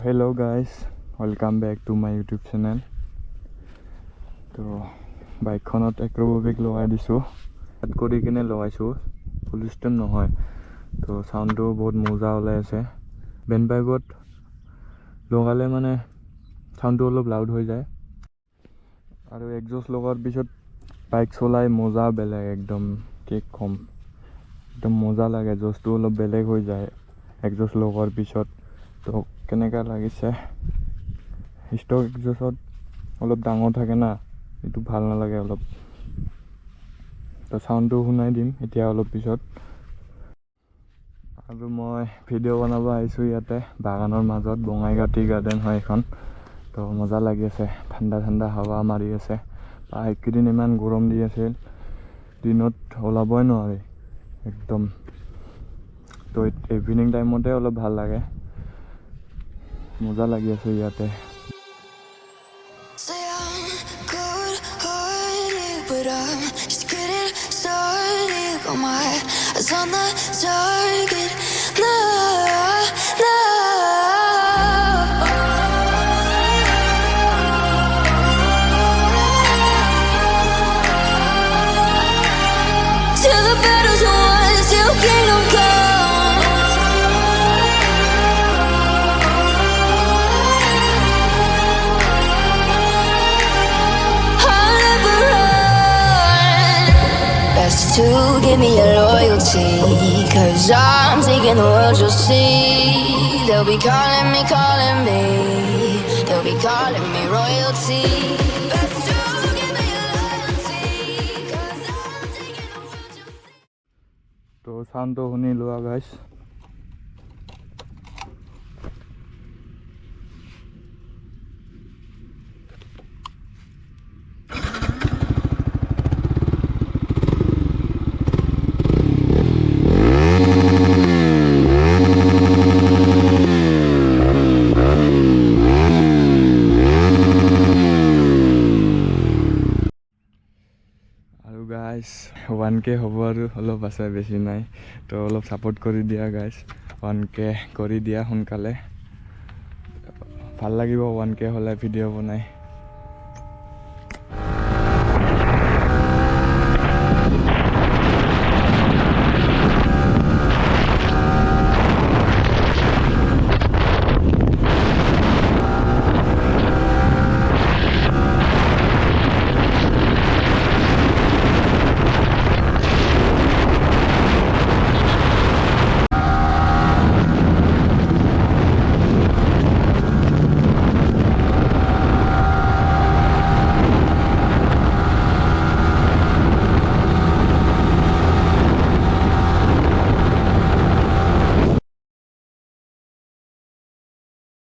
hello guys, welcome back to my YouTube channel. So bike khonot Akrapovic logai disu. Add kori kine logaisu. Full system nohoy. To sound to bahut moja olai ase. Ben bike logale mane sound to olop loud hoi jay. Aru exhaust logar bisot bike cholai moja beleg ekdom cake khom. Ekdom moja lage exhaust to olop beleg hoi jay. Exhaust logar bisot তো কেনেকা লাগিছে stock এক্সজস্টত অলপ ডাঙৰ থাকে না এটো ভাল নালাগে অলপ তো সাউন্ডটো শুনাই দিম এতিয়া অলপ পিছত আৰু মই ভিডিও বনাব আইছো ইয়াতে বাগানৰ মাজত বঙাইগাটি গাৰ্ডেন হয় এখন তো মজা লাগি আছে ঠাণ্ডা ঠাণ্ডা হাৱা মাৰি আছে এইকেইদিন ইমান গৰম দি আছিল দিনত ওলাবই নোৱাৰি একদম তো ইভিনিং টাইমতে অলপ ভাল লাগে মজা লাগি আছে ইয়াতে To give me your loyalty, 'cause I'm taking the world, you'll see. They'll be calling me, they'll be calling me royalty. Best to give me your loyalty, 'cause I'm taking the world, you'll see. तो शांत होने लो guys guys 1k হ'ব আৰু অলপ আছে বেছি নাই তো অলপ সাপোর্ট কৰি দিয়া guys 1k কৰি দিয়া সোনকালে ভাল লাগিব 1k হলে ভিডিও বনাই